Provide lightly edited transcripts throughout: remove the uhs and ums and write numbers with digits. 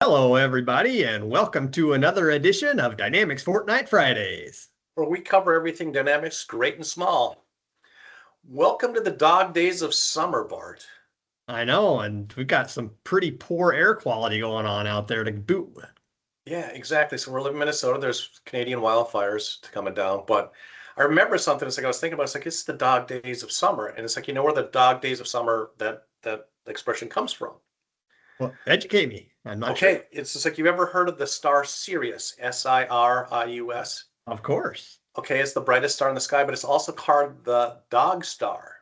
Hello, everybody, and welcome to another edition of Dynamics Fortnite Fridays. Where we cover everything Dynamics, great and small. Welcome to the dog days of summer, Bart. I know, and we've got some pretty poor air quality going on out there to boot. Yeah, exactly. So we're living in Minnesota. There's Canadian wildfires coming down. But I remember something. It's like I was thinking about. It's like it's the dog days of summer, and it's like where the dog days of summer that expression comes from. Well, educate me. I'm not sure. Okay, it's just like you've ever heard of the star Sirius, Sirius. Of course. Okay, it's the brightest star in the sky, but it's also called the dog star.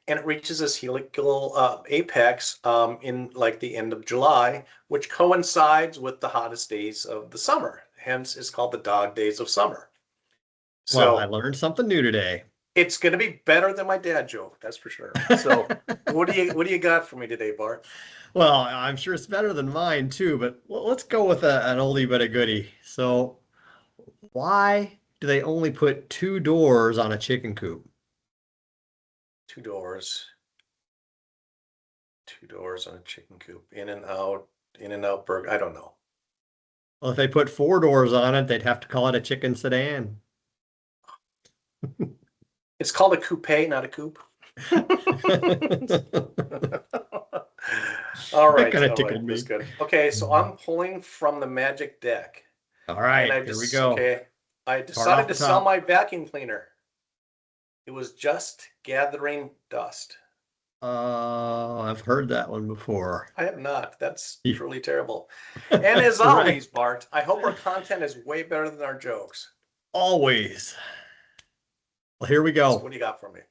And it reaches its helical apex in like the end of July, which coincides with the hottest days of the summer. Hence, it's called the dog days of summer. Well, I So learned something new today. it's going to be better than my dad joke, that's for sure. So what do you got for me today, Bart? Well, I'm sure it's better than mine too, but let's go with an oldie but a goodie. So, why do they only put two doors on a chicken coop? Two doors, two doors on a chicken coop, in and out burger. I don't know. Well, if they put four doors on it, they'd have to call it a chicken sedan. It's called a coupe, not a coupe. All That right, kind of all tickled right, me. that's good. Okay, so I'm pulling from the magic deck, All and right, I here we just go. okay, I Start decided off to the sell top. my vacuum cleaner. It was just gathering dust. I've heard that one before. I have not. That's Yeah. truly terrible. And as Right. always, Bart, I hope our content is way better than our jokes. Always. Well, here we So go. what do you got for me?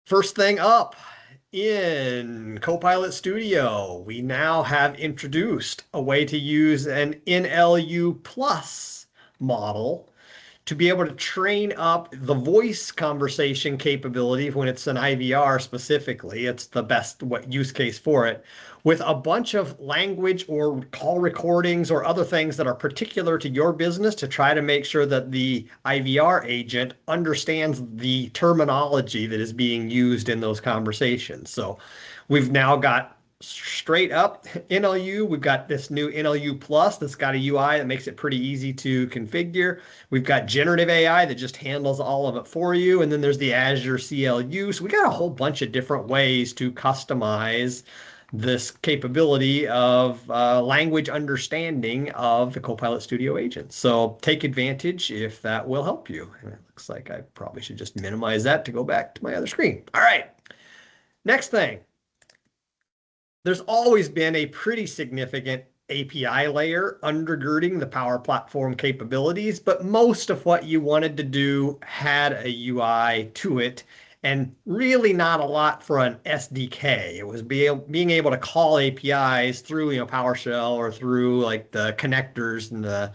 First thing up in Copilot Studio, we now have introduced a way to use an NLU Plus model to be able to train up the voice conversation capability when it's an IVR specifically. It's the best use case for it with a bunch of language or call recordings or other things that are particular to your business to try to make sure that the IVR agent understands the terminology that is being used in those conversations. So we've now got straight up NLU. We've got this new NLU Plus that's got a UI that makes it pretty easy to configure. We've got generative AI that just handles all of it for you. And then there's the Azure CLU. So we got a whole bunch of different ways to customize this capability of language understanding of the Copilot Studio agent. So take advantage if that will help you. And it looks like I probably should just minimize that to go back to my other screen. All right. Next thing. There's always been a pretty significant API layer undergirding the Power Platform capabilities, but most of what you wanted to do had a UI to it and really not a lot for an SDK. It was being able to call APIs through, PowerShell or through like the connectors and the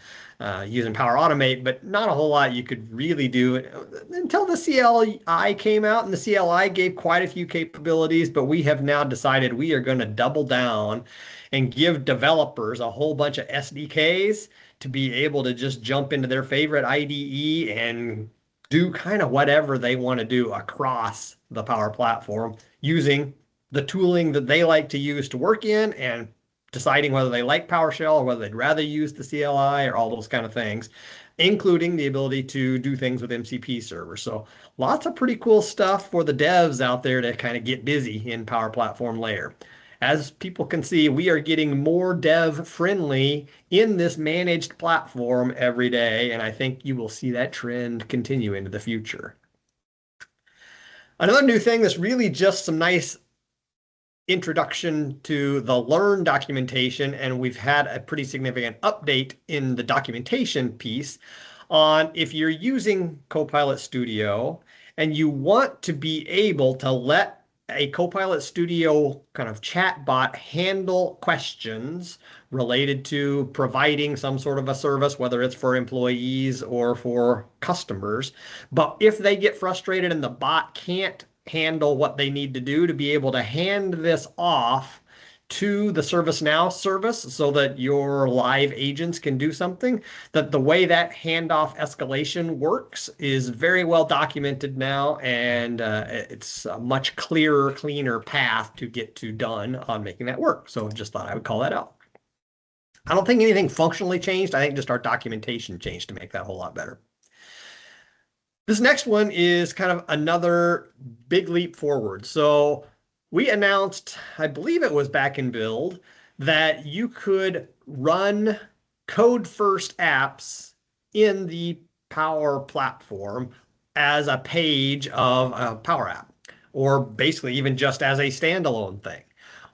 using Power Automate, but not a whole lot you could really do until the CLI came out, and the CLI gave quite a few capabilities, but we have now decided we are going to double down and give developers a whole bunch of SDKs to be able to just jump into their favorite IDE and do kind of whatever they want to do across the Power Platform using the tooling that they like to use to work in and deciding whether they like PowerShell or whether they'd rather use the CLI or all those kind of things, including the ability to do things with MCP servers. So lots of pretty cool stuff for the devs out there to kind of get busy in Power Platform layer. As people can see, we are getting more dev friendly in this managed platform every day, and I think you will see that trend continue into the future. Another new thing that's really just some nice introduction to the Learn documentation, and we've had a pretty significant update in the documentation piece on if you're using Copilot Studio and you want to be able to let a Copilot Studio kind of chat bot handle questions related to providing some sort of a service, whether it's for employees or for customers. But if they get frustrated and the bot can't handle what they need to do to be able to hand this off to the ServiceNow service so that your live agents can do something, that the way that handoff escalation works is very well documented now, and it's a much clearer, cleaner path to get to done on making that work. So just thought I would call that out. I don't think anything functionally changed. I think just our documentation changed to make that a whole lot better. This next one is kind of another big leap forward. So we announced, I believe it was back in Build, that you could run code first apps in the Power Platform as a page of a Power App, or basically even just as a standalone thing.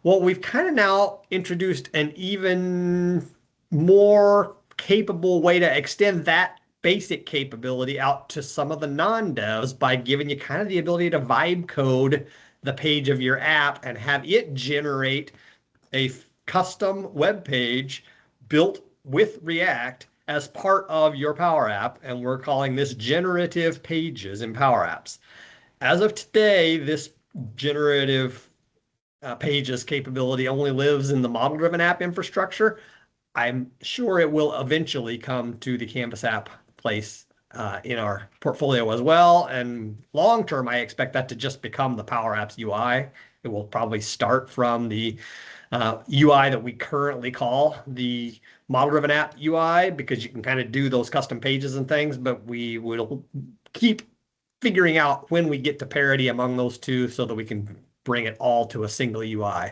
Well, we've kind of now introduced an even more capable way to extend that basic capability out to some of the non-devs by giving you kind of the ability to vibe code the page of your app and have it generate a custom web page built with React as part of your Power App. And we're calling this generative pages in Power Apps. As of today, this generative pages capability only lives in the model-driven app infrastructure. I'm sure it will eventually come to the Canvas app place in our portfolio as well. And long term, I expect that to just become the Power Apps UI. It will probably start from the UI that we currently call the model-driven app UI, because you can kind of do those custom pages and things, but we will keep figuring out when we get to parity among those two so that we can bring it all to a single UI.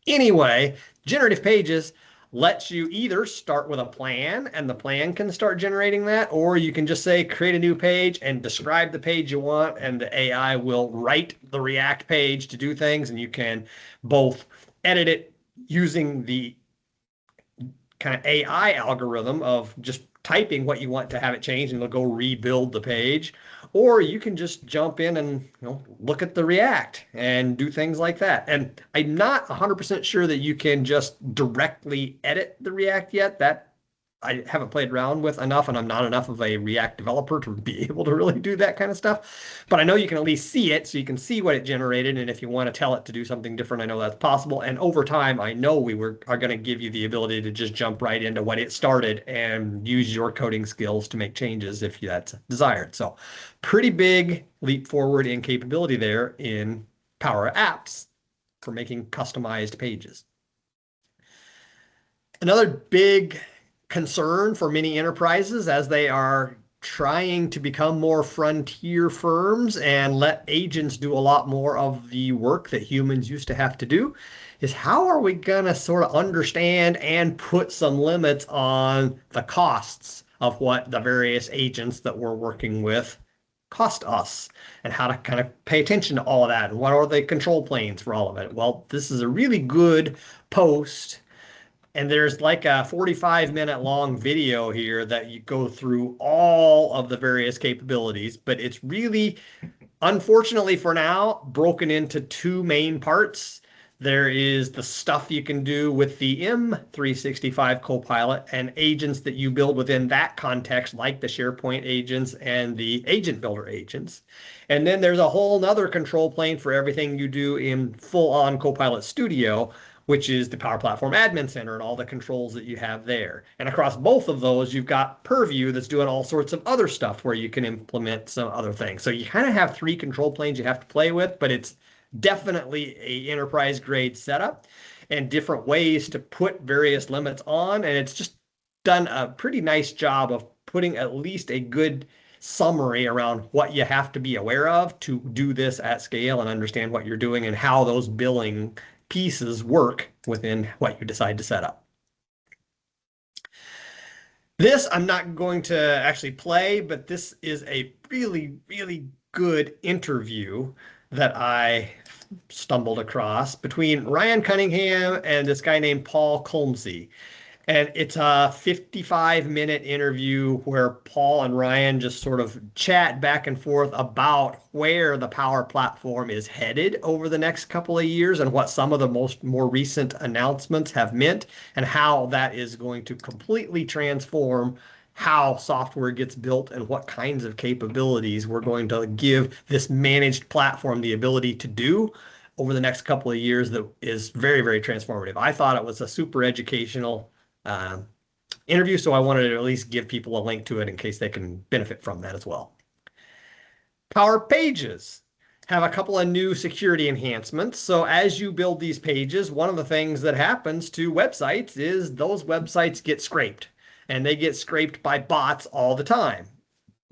Anyway, generative pages lets you either start with a plan and the plan can start generating that, or you can just say create a new page and describe the page you want, and the AI will write the React page to do things, and you can both edit it using the kind of AI algorithm of just typing what you want to have it change and it'll go rebuild the page, or you can just jump in and look at the React and do things like that. And I'm not 100% sure that you can just directly edit the React yet. That I haven't played around with enough, and I'm not enough of a React developer to be able to really do that kind of stuff. But I know you can at least see it, so you can see what it generated, and if you want to tell it to do something different, I know that's possible. And over time, I know are going to give you the ability to just jump right into what it started and use your coding skills to make changes if that's desired. So pretty big leap forward in capability there in Power Apps for making customized pages. Another big concern for many enterprises as they are trying to become more frontier firms and let agents do a lot more of the work that humans used to have to do is, how are we going to sort of understand and put some limits on the costs of what the various agents that we're working with cost us, and how to kind of pay attention to all of that, and what are the control planes for all of it. Well, this is a really good post, and there's like a 45-minute long video here that you go through all of the various capabilities, but it's really, unfortunately for now, broken into two main parts. There is the stuff you can do with the M365 Copilot and agents that you build within that context, like the SharePoint agents and the Agent Builder agents. And then there's a whole nother control plane for everything you do in full-on Copilot Studio, which is the Power Platform Admin Center and all the controls that you have there. And across both of those, you've got Purview that's doing all sorts of other stuff where you can implement some other things. So you kind of have three control planes you have to play with, but it's definitely a enterprise grade setup and different ways to put various limits on. And it's just done a pretty nice job of putting at least a good summary around what you have to be aware of to do this at scale and understand what you're doing and how those billing pieces work within what you decide to set up. This I'm not going to actually play, but this is a really, really good interview that I stumbled across between Ryan Cunningham and this guy named Paul Colmsey. And it's a 55-minute interview where Paul and Ryan just sort of chat back and forth about where the Power Platform is headed over the next couple of years and what some of the more recent announcements have meant, and how that is going to completely transform how software gets built and what kinds of capabilities we're going to give this managed platform the ability to do over the next couple of years. That is very, very transformative. I thought it was a super educational interview, so I wanted to at least give people a link to it in case they can benefit from that as well. Power Pages. have a couple of new security enhancements. So as you build these pages, one of the things that happens to websites is those websites get scraped, and they get scraped by bots all the time.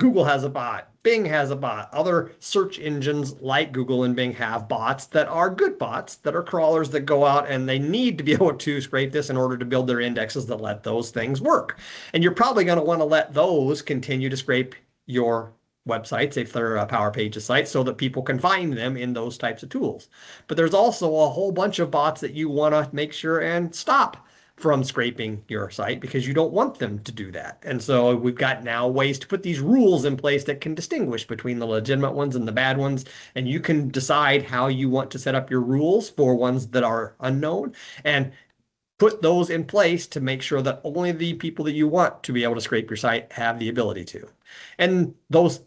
Google has a bot. Bing has a bot. Other search engines like Google and Bing have bots that are good bots, that are crawlers that go out and they need to be able to scrape this in order to build their indexes that let those things work. And you're probably going to want to let those continue to scrape your websites if they're a Power Pages site so that people can find them in those types of tools. But there's also a whole bunch of bots that you want to make sure and stop from scraping your site because you don't want them to do that. And so we've got now ways to put these rules in place that can distinguish between the legitimate ones and the bad ones. And you can decide how you want to set up your rules for ones that are unknown and put those in place to make sure that only the people that you want to be able to scrape your site have the ability to. And those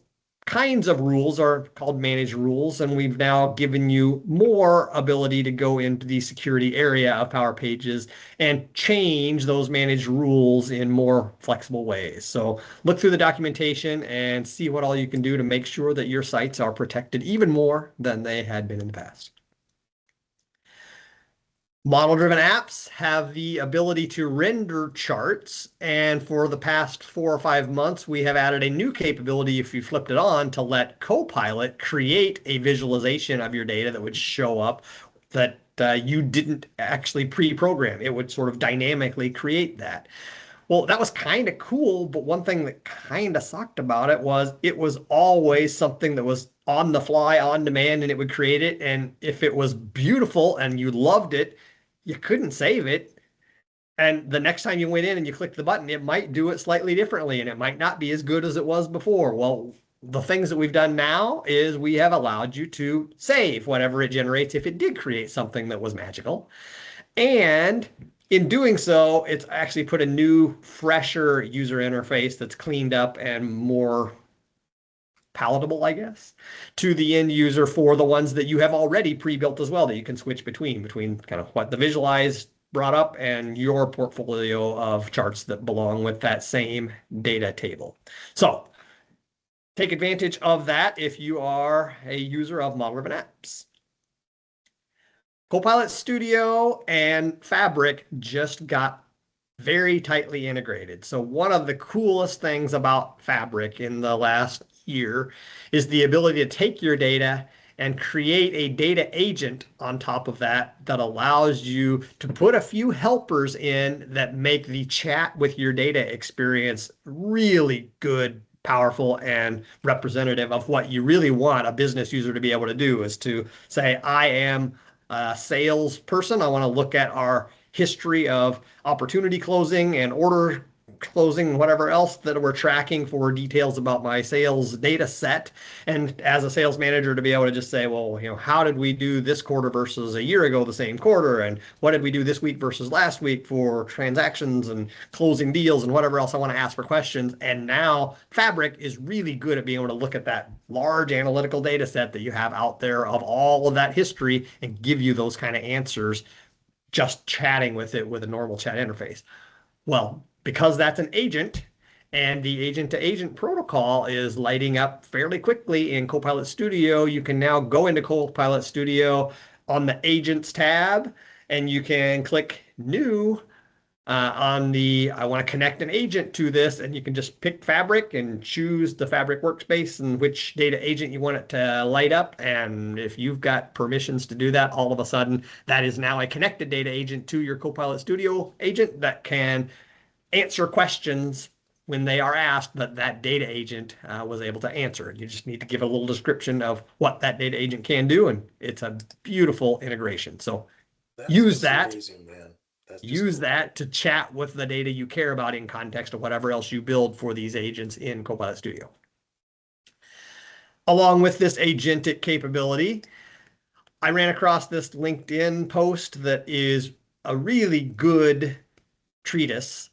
kinds of rules are called managed rules, and we've now given you more ability to go into the security area of Power Pages and change those managed rules in more flexible ways. So look through the documentation and see what all you can do to make sure that your sites are protected even more than they had been in the past. Model-driven apps have the ability to render charts, and for the past 4 or 5 months, we have added a new capability, if you flipped it on, to let Copilot create a visualization of your data that would show up that you didn't actually pre-program. It would sort of dynamically create that. Well, that was kind of cool, but one thing that kind of sucked about it was always something that was on the fly, on demand, and it would create it. And if it was beautiful and you loved it, you couldn't save it. And the next time you went in and you clicked the button, it might do it slightly differently and it might not be as good as it was before. Well, the things that we've done now is we have allowed you to save whatever it generates if it did create something that was magical. And in doing so, it's actually put a new, fresher user interface that's cleaned up and more palatable, I guess, to the end user for the ones that you have already pre-built as well, that you can switch between kind of what the Visualize brought up and your portfolio of charts that belong with that same data table. So take advantage of that if you are a user of model-driven apps. Copilot Studio and Fabric just got very tightly integrated. So one of the coolest things about Fabric in the last year is the ability to take your data and create a data agent on top of that that allows you to put a few helpers in that make the chat with your data experience really good, powerful, and representative of what you really want a business user to be able to do, is to say, I am a salesperson. I want to look at our history of opportunity closing and order closing and whatever else that we're tracking for details about my sales data set. And as a sales manager, to be able to just say, well, how did we do this quarter versus a year ago, the same quarter? And what did we do this week versus last week for transactions and closing deals and whatever else I want to ask for questions. And now Fabric is really good at being able to look at that large analytical data set that you have out there of all of that history and give you those kind of answers just chatting with it with a normal chat interface. Well, because that's an agent and the agent-to-agent protocol is lighting up fairly quickly in Copilot Studio, you can now go into Copilot Studio on the Agents tab, and you can click New on the I want to connect an agent to this, and you can just pick Fabric and choose the Fabric workspace and which data agent you want it to light up. And if you've got permissions to do that, all of a sudden that is now a connected data agent to your Copilot Studio agent that can answer questions when they are asked that that data agent was able to answer. You just need to give a little description of what that data agent can do, and it's a beautiful integration. So use that. Amazing, man. Use that to chat with the data you care about in context of whatever else you build for these agents in Copilot Studio. Along with this agentic capability, I ran across this LinkedIn post that is a really good treatise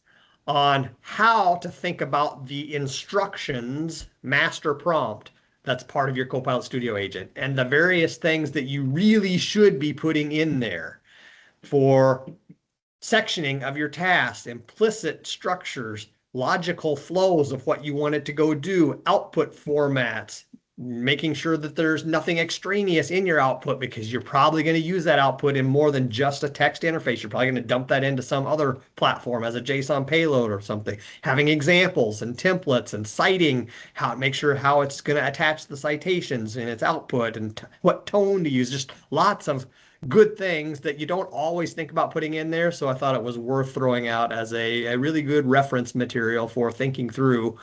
on how to think about the instructions master prompt that's part of your Copilot Studio agent and the various things that you really should be putting in there for sectioning of your tasks, implicit structures, logical flows of what you want it to go do, output formats, making sure that there's nothing extraneous in your output, because you're probably going to use that output in more than just a text interface. You're probably going to dump that into some other platform as a JSON payload or something. Having examples and templates and citing, make sure how it's going to attach the citations in its output, and what tone to use. Just lots of good things that you don't always think about putting in there. So I thought it was worth throwing out as a really good reference material for thinking through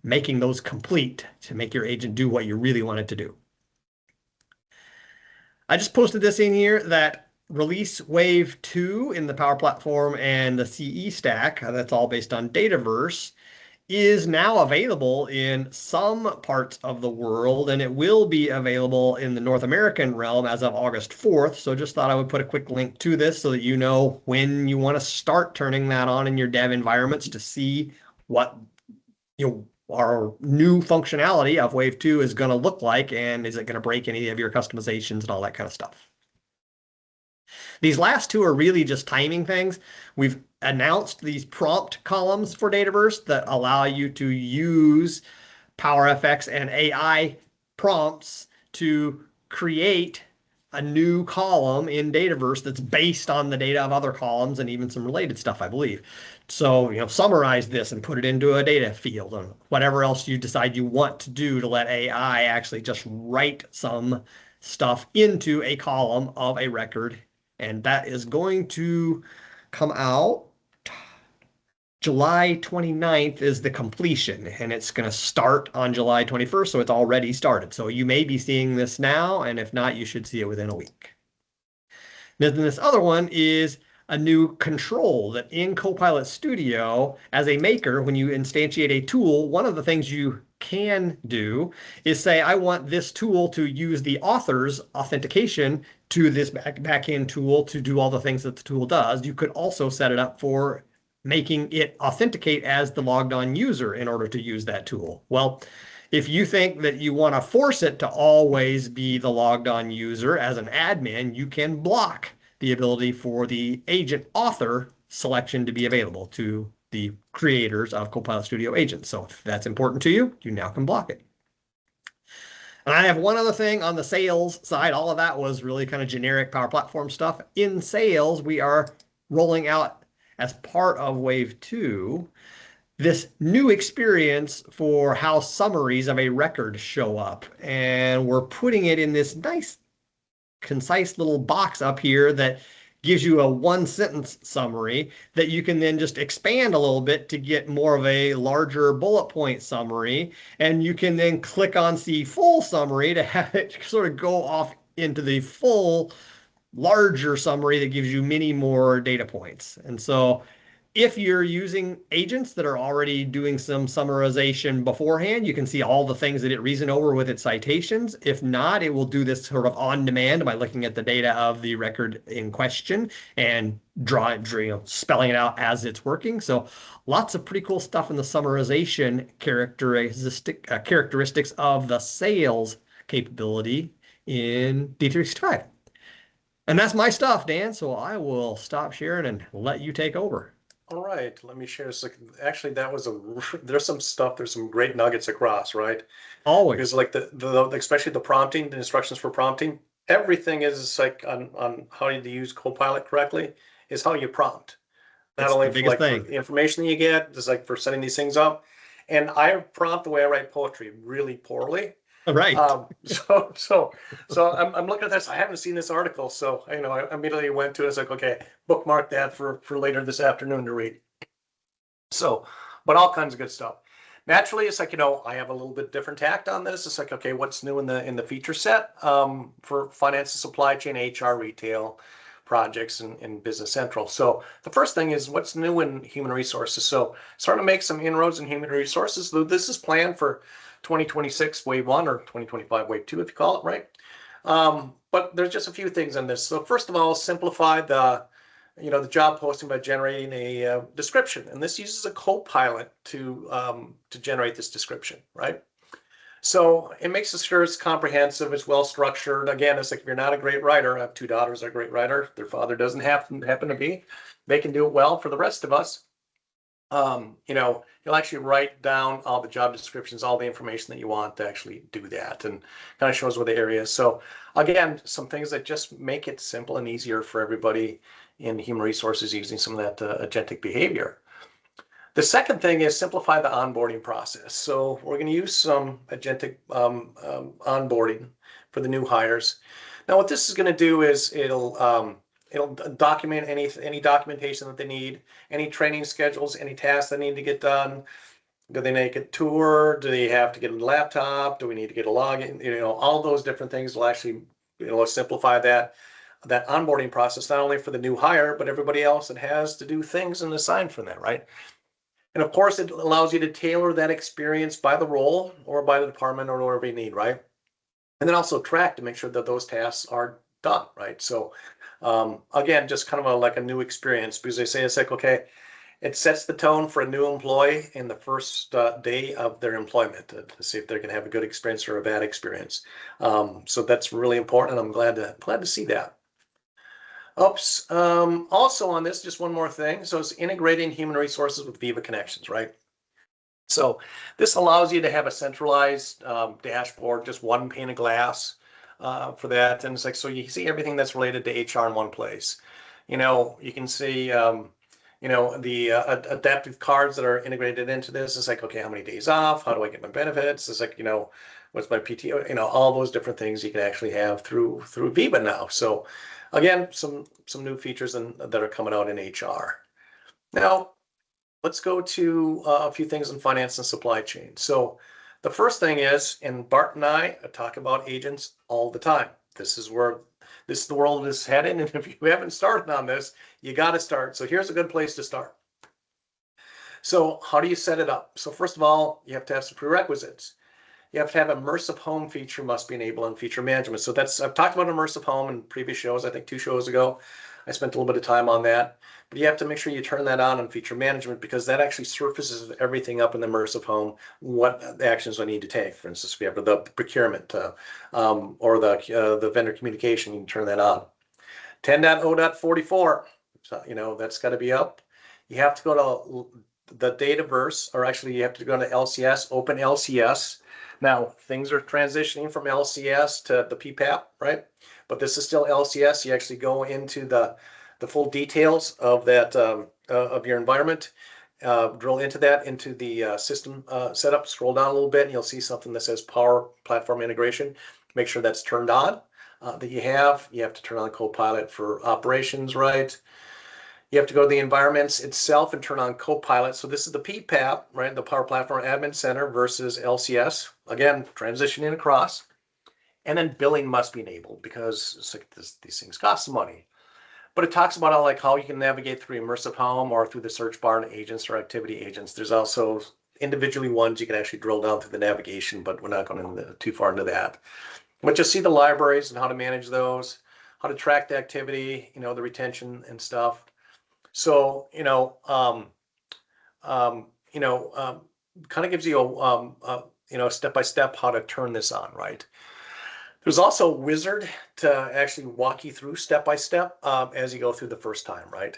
making those complete to make your agent do what you really want it to do. I just posted this in here that release wave 2 in the Power Platform and the CE stack, that's all based on Dataverse, is now available in some parts of the world, and it will be available in the North American realm as of August 4th. So just thought I would put a quick link to this so that you know when you want to start turning that on in your dev environments to see what our new functionality of Wave 2 is going to look like, and is it going to break any of your customizations and all that kind of stuff. These last two are really just timing things. We've announced these prompt columns for Dataverse that allow you to use PowerFX and AI prompts to create a new column in Dataverse that's based on the data of other columns and even some related stuff, I believe. So, summarize this and put it into a data field, or whatever else you decide you want to do to let AI actually just write some stuff into a column of a record. And that is going to come out July 29th is the completion, and it's going to start on July 21st, so it's already started. So you may be seeing this now, and if not, you should see it within a week. Then this other one is a new control that in Copilot Studio, as a maker, when you instantiate a tool, one of the things you can do is say, I want this tool to use the author's authentication to this backend tool to do all the things that the tool does. You could also set it up for making it authenticate as the logged on user in order to use that tool. Well, if you think that you want to force it to always be the logged on user as an admin, you can block the ability for the agent author selection to be available to the creators of Copilot Studio agents. So if that's important to you, you now can block it. And I have one other thing on the sales side. All of that was really kind of generic Power Platform stuff. In sales, we are rolling out, as part of Wave 2, this new experience for how summaries of a record show up. And we're putting it in this nice, concise little box up here that gives you a one-sentence summary that you can then just expand a little bit to get more of a larger bullet point summary. And you can then click on see full summary to have it sort of go off into the full larger summary that gives you many more data points. And so if you're using agents that are already doing some summarization beforehand, you can see all the things that it reasoned over with its citations. If not, it will do this sort of on demand by looking at the data of the record in question and spelling it out as it's working. So lots of pretty cool stuff in the summarization characteristics of the sales capability in D365. And that's my stuff, Dan. So I will stop sharing and let you take over. All right, let me share. So actually, there's some great nuggets across, right? Always. Because like especially the prompting, the instructions for prompting, everything is like on how to use Copilot correctly is how you prompt. Not only for the information that you get, just like for setting these things up. And I prompt the way I write poetry really poorly. Right. So I'm looking at this. I haven't seen this article, so I immediately went to it. It's like, okay, bookmark that for later this afternoon to read. So, but all kinds of good stuff. Naturally, it's like I have a little bit different tact on this. It's like, okay, what's new in the feature set for finance and supply chain, HR, retail projects, and Business Central. So the first thing is what's new in human resources. So starting to make some inroads in human resources. This is planned for 2026 Wave 1 or 2025 Wave 2, if you call it, right? But there's just a few things in this. So first of all, simplify the job posting by generating a description. And this uses a Copilot to generate this description, right? So it makes sure it's comprehensive, it's well structured. Again, it's like if you're not a great writer, I have two daughters that are great writers. Their father doesn't happen to be. They can do it well for the rest of us. You'll actually write down all the job descriptions, all the information that you want to actually do that, and kind of shows where the area is. So again, some things that just make it simple and easier for everybody in human resources using some of that agentic behavior. The second thing is simplify the onboarding process. So we're going to use some agentic onboarding for the new hires. Now, what this is going to do is it'll document any documentation that they need, any training schedules, any tasks that need to get done. Do they make a tour? Do they have to get a laptop? Do we need to get a login? All those different things will actually simplify that onboarding process, not only for the new hire, but everybody else that has to do things and assign from that, right? And of course, it allows you to tailor that experience by the role or by the department or whatever you need, right? And then also track to make sure that those tasks are done, right? So again, just kind of like a new experience, because they say it's like, okay, it sets the tone for a new employee in the first day of their employment to see if they're going to have a good experience or a bad experience. So that's really important, and I'm glad to see that. Oops. Also on this, just one more thing. So it's integrating human resources with Viva Connections, right? So this allows you to have a centralized dashboard, just one pane of glass for that. And it's like, so you see everything that's related to HR in one place. You can see, the adaptive cards that are integrated into this. It's like, okay, how many days off? How do I get my benefits? It's like, what's my PTO? All those different things you can actually have through Viva now. So again, some new features that are coming out in HR. Now, let's go to a few things in finance and supply chain. So the first thing is, and Bart and I talk about agents all the time. This is the world is heading, and if you haven't started on this, you got to start. So here's a good place to start. So how do you set it up? So first of all, you have to have some prerequisites. You have to have immersive home feature must be enabled in feature management. So I've talked about immersive home in previous shows, I think 2 shows ago. I spent a little bit of time on that, but you have to make sure you turn that on in feature management, because that actually surfaces everything up in the immersive home, what actions I need to take. For instance, if you have the procurement or the vendor communication, you can turn that on. 10.0.44, so, that's got to be up. You have to go to the Dataverse, or actually you have to go to LCS, Open LCS. Now, things are transitioning from LCS to the PPAP, right? But this is still LCS. You actually go into the full details of that of your environment, drill into the system setup, scroll down a little bit, and you'll see something that says Power Platform Integration. Make sure that's turned on, that you have to turn on Copilot for operations, right? You have to go to the environments itself and turn on Copilot. So this is the PPAP, right? The Power Platform Admin Center versus LCS. Again, transitioning across. And then billing must be enabled, because it's like these things cost some money. But it talks about how you can navigate through immersive home or through the search bar and agents or activity agents. There's also individually ones you can actually drill down through the navigation, but we're not going too far into that. But you'll see the libraries and how to manage those, how to track the activity, the retention and stuff. So, kind of gives you a step-by-step how to turn this on, right? There's also a wizard to actually walk you through step-by-step as you go through the first time, right?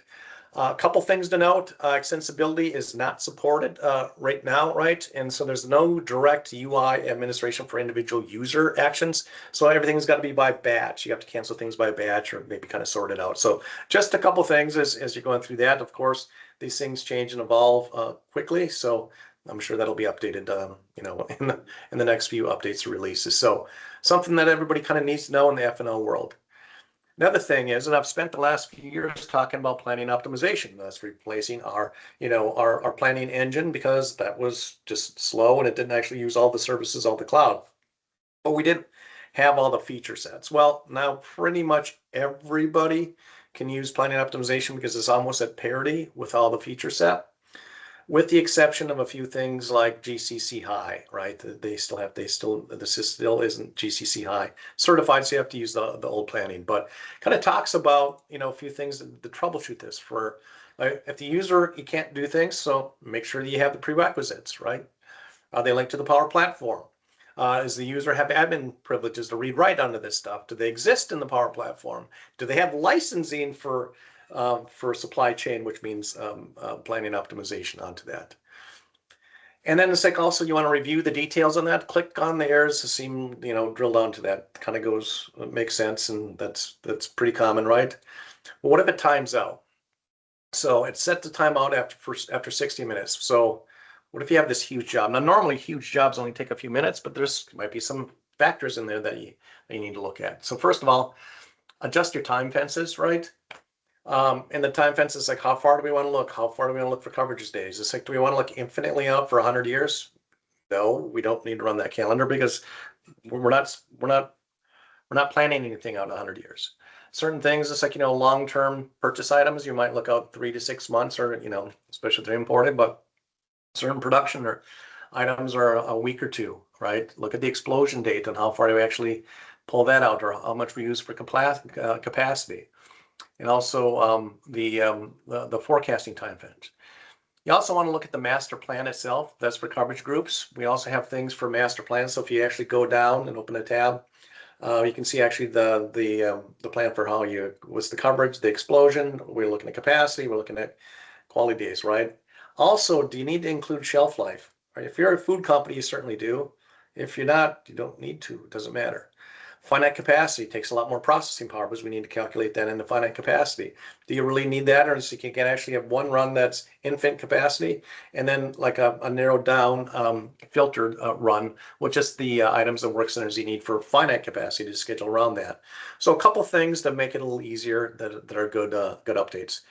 A couple things to note. Extensibility is not supported right now, right? And so there's no direct UI administration for individual user actions. So everything's got to be by batch. You have to cancel things by batch, or maybe kind of sort it out. So just a couple things as you're going through that. Of course, these things change and evolve quickly. So I'm sure that'll be updated, in the next few updates or releases. So something that everybody kind of needs to know in the F&O world. Another thing is, and I've spent the last few years talking about planning optimization. That's replacing our planning engine, because that was just slow and it didn't actually use all the services of the cloud. But we didn't have all the feature sets. Well, now pretty much everybody can use planning optimization, because it's almost at parity with all the feature set, with the exception of a few things like GCC High, right? The system still isn't GCC High certified, so you have to use the old planning. But kind of talks about a few things to troubleshoot this for. If the user you can't do things, so make sure that you have the prerequisites, right? Are they linked to the Power Platform? Does the user have admin privileges to read write onto this stuff? Do they exist in the Power Platform? Do they have licensing for for supply chain, which means planning optimization onto that. And then it's like also you want to review the details on that. Click on the errors to see, drill down to that. Kind of goes, makes sense, and that's pretty common, right? But what if it times out? So it's set the timeout after 60 minutes. So what if you have this huge job? Now, normally huge jobs only take a few minutes, but there's might be some factors in there that you need to look at. So first of all, adjust your time fences, right? And the time fence is like, how far do we want to look? How far do we want to look for coverages days? It's like, do we want to look infinitely out for 100 years? No, we don't need to run that calendar because we're not planning anything out 100 years. Certain things, it's like, long-term purchase items, you might look out 3 to 6 months, or, especially if they're imported, but certain production or items are a week or two, right? Look at the explosion date and how far do we actually pull that out, or how much we use for capacity. And also the forecasting time fence. You also want to look at the master plan itself. That's for coverage groups. We also have things for master plans. So if you actually go down and open a tab, you can see actually the plan for how what's the coverage, the explosion. We're looking at capacity. We're looking at quality days, right? Also, do you need to include shelf life? Right? If you're a food company, you certainly do. If you're not, you don't need to. It doesn't matter. Finite capacity takes a lot more processing power because we need to calculate that into finite capacity. Do you really need that, or so you can actually have one run that's infinite capacity and then like a narrowed down filtered run with just the items and work centers you need for finite capacity to schedule around that. So a couple things to make it a little easier that are good updates.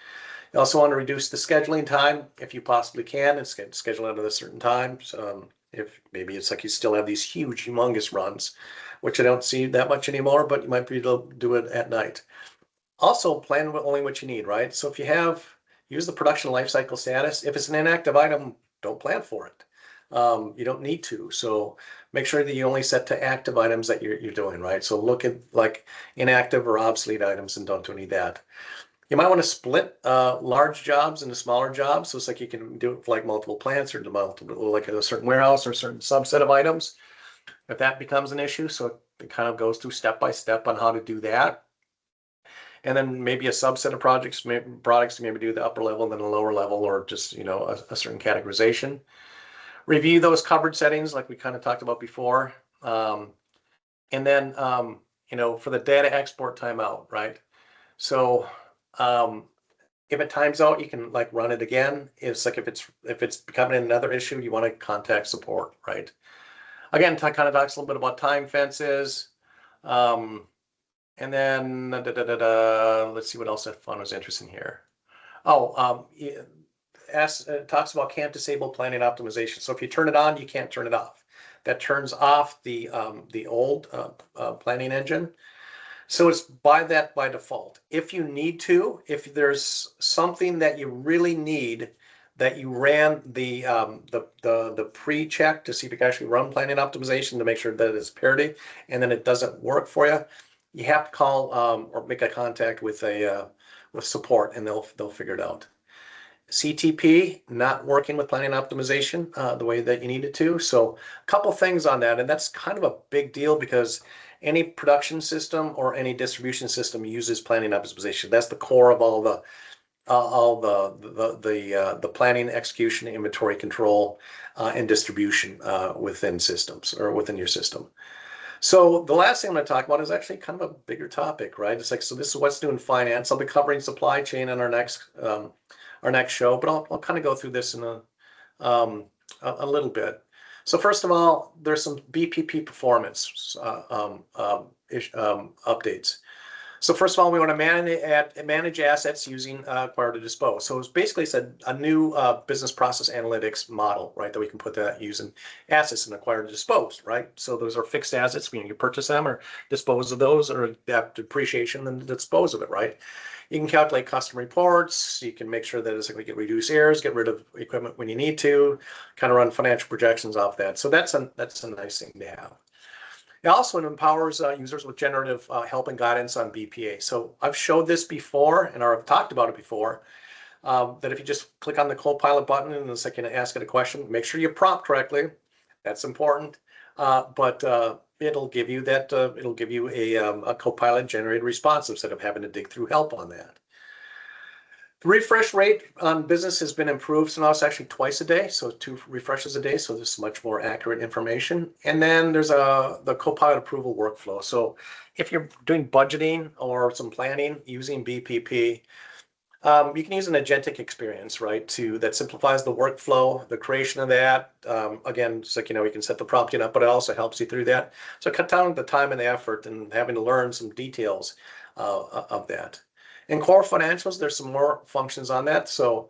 You also want to reduce the scheduling time if you possibly can and schedule it at a certain time. If maybe it's like you still have these huge, humongous runs, which I don't see that much anymore, but you might be able to do it at night. Also, plan only what you need, right? So if you use the production lifecycle status. If it's an inactive item, don't plan for it. You don't need to. So make sure that you only set to active items that you're doing, right? So look at like inactive or obsolete items and don't do any of that. You might want to split large jobs into smaller jobs. So it's like you can do it for like multiple plants or multiple, like a certain warehouse or a certain subset of items. If that becomes an issue, so it kind of goes through step by step on how to do that. And then maybe a subset of products to maybe do the upper level and then a lower level, or just, a certain categorization. Review those coverage settings like we kind of talked about before. And then, for the data export timeout, right? So if it times out, you can like run it again. It's like if it's becoming another issue, you want to contact support, right? Again, kind of talks a little bit about time fences. And then let's see what else I found was interesting here. Oh, it talks about can't disable planning optimization. So if you turn it on, you can't turn it off. That turns off the old planning engine. So it's by default. If you need to, if there's something that you really need, that you ran the pre-check to see if you can actually run planning optimization to make sure that it's parity, and then it doesn't work for you, you have to call or make a contact with support, and they'll figure it out. CTP not working with planning optimization the way that you need it to. So a couple things on that, and that's kind of a big deal because any production system or any distribution system uses planning optimization. That's the core of all the planning, execution, inventory control, and distribution within systems or within your system. So the last thing I'm going to talk about is actually kind of a bigger topic, right? It's like, so this is what's new in finance. I'll be covering supply chain in our next show, but I'll kind of go through this in a little bit. So first of all, there's some BPP performance updates. So first of all, we want to manage assets using acquire to dispose. So it's basically a new business process analytics model, right? That we can put that using assets and acquire to dispose, right? So those are fixed assets, meaning you purchase them or dispose of those, or have depreciation and dispose of it, right? You can calculate custom reports. You can make sure that it's like we can reduce errors, get rid of equipment when you need to, kind of run financial projections off that. So that's a nice thing to have. It also empowers users with generative help and guidance on BPA. So I've showed this before, or I've talked about it before, that if you just click on the Copilot button and it's like, ask it a question, make sure you prompt correctly. That's important. But it'll give you that. It'll give you a Copilot generated response instead of having to dig through help on that. The refresh rate on business has been improved, so now it's actually twice a day, so 2 refreshes a day, so this is much more accurate information. And then there's the Copilot approval workflow. So if you're doing budgeting or some planning using BPP, you can use an agentic experience, right, that simplifies the workflow, the creation of that. Again, it's like, you can set the prompt up, but it also helps you through that. So cut down the time and the effort and having to learn some details of that. In core financials, there's some more functions on that. So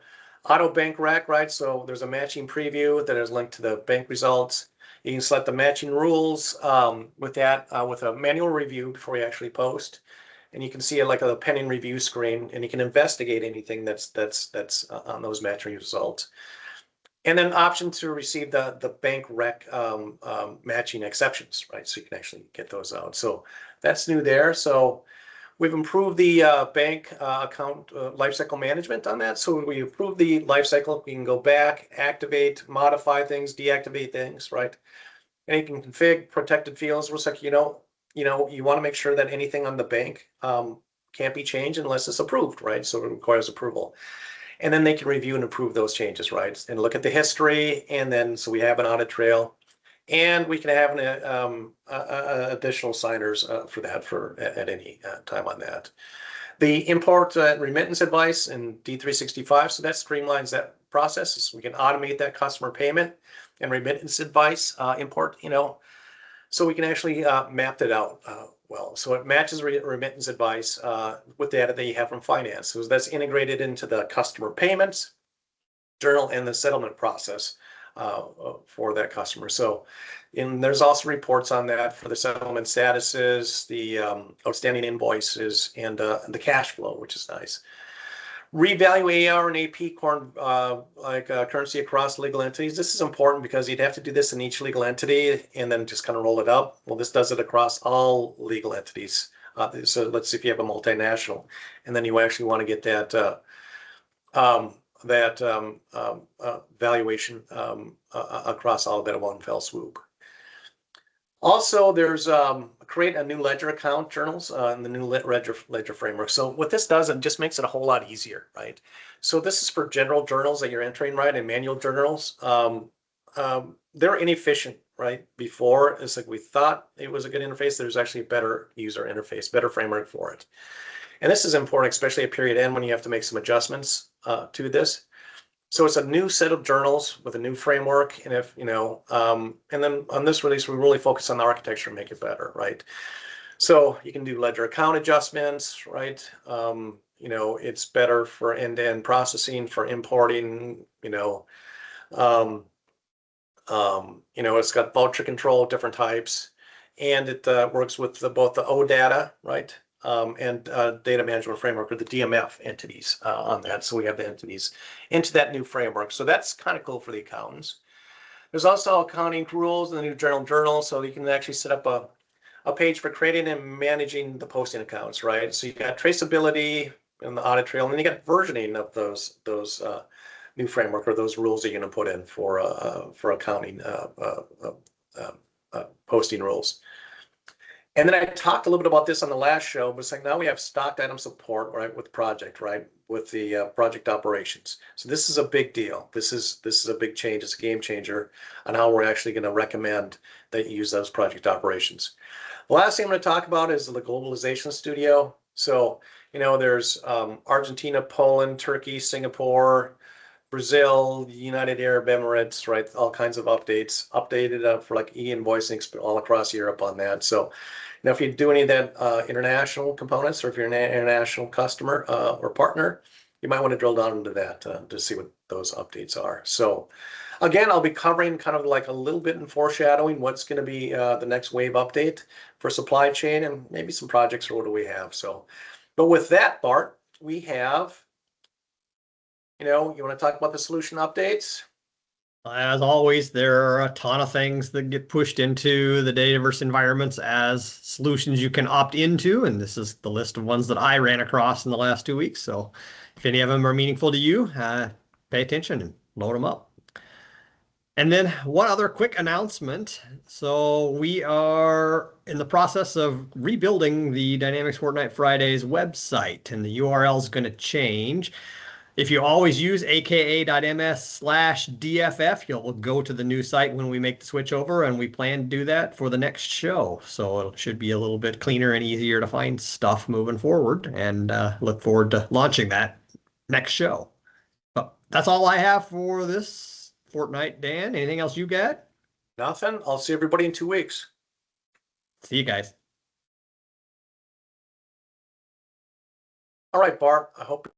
auto bank rec, right? So there's a matching preview that is linked to the bank results. You can select the matching rules with that, with a manual review before you actually post. And you can see it like a pending review screen, and you can investigate anything that's on those matching results. And then option to receive the bank rec matching exceptions, right? So you can actually get those out. So that's new there. So we've improved the bank account lifecycle management on that. So when we improve the lifecycle, we can go back, activate, modify things, deactivate things, right? And you can config protected fields. We're like, you want to make sure that anything on the bank can't be changed unless it's approved, right? So it requires approval. And then they can review and approve those changes, right? And look at the history, and then so we have an audit trail. And we can have an additional signers for that at any time on that. The import remittance advice in D365, so that streamlines that process. So we can automate that customer payment and remittance advice import, so we can actually map that out well. So it matches remittance advice with data that you have from finance. So that's integrated into the customer payments journal and the settlement process for that customer. So there's also reports on that for the settlement statuses, the outstanding invoices, and the cash flow, which is nice. Revalue AR and AP currency across legal entities. This is important because you'd have to do this in each legal entity and then just kind of roll it up. Well, this does it across all legal entities. So let's see if you have a multinational, and then you actually want to get that valuation across all of that in one fell swoop. Also, there's create a new ledger account journals in the new ledger framework. So what this does, it just makes it a whole lot easier, right? So this is for general journals that you're entering, right, and manual journals. They're inefficient, right? Before, it's like we thought it was a good interface. There's actually a better user interface, better framework for it. And this is important, especially at period end when you have to make some adjustments to this. So it's a new set of journals with a new framework, and and then on this release, we really focus on the architecture and make it better, right? So you can do ledger account adjustments, right? It's better for end-to-end processing, for importing, it's got voucher control, different types, and it works with both the OData, right? And data management framework, or the DMF entities on that. So we have the entities into that new framework. So that's kind of cool for the accountants. There's also accounting rules in the new journal, so you can actually set up a page for creating and managing the posting accounts, right? So you got traceability and the audit trail, and then you got versioning of those new framework, or those rules that you're going to put in for accounting posting rules. And then I talked a little bit about this on the last show, but it's like now we have stocked item support, right, with project, right, with the project operations. So this is a big deal. This is a big change. It's a game changer on how we're actually going to recommend that you use those project operations. The last thing I'm going to talk about is the Globalization Studio. So, there's Argentina, Poland, Turkey, Singapore, Brazil, United Arab Emirates, right? All kinds of updates, updated for like e-invoicing all across Europe on that. So now if you do any of that international components, or if you're an international customer or partner, you might want to drill down into that to see what those updates are. So again, I'll be covering kind of like a little bit in foreshadowing what's going to be the next wave update for supply chain, and maybe some projects, or what do we have. So, but with that, Bart, we have, you want to talk about the solution updates? As always, there are a ton of things that get pushed into the Dataverse environments as solutions you can opt into, and this is the list of ones that I ran across in the last 2 weeks. So if any of them are meaningful to you, pay attention and load them up. And then one other quick announcement. So we are in the process of rebuilding the Dynamics Fortnite Fridays website, and the URL is going to change. If you always use aka.ms/DFF, you'll go to the new site when we make the switch over, and we plan to do that for the next show. So it should be a little bit cleaner and easier to find stuff moving forward, and look forward to launching that next show. But that's all I have for this fortnight, Dan. Anything else you got? Nothing. I'll see everybody in 2 weeks. See you guys. All right, Bart, I hope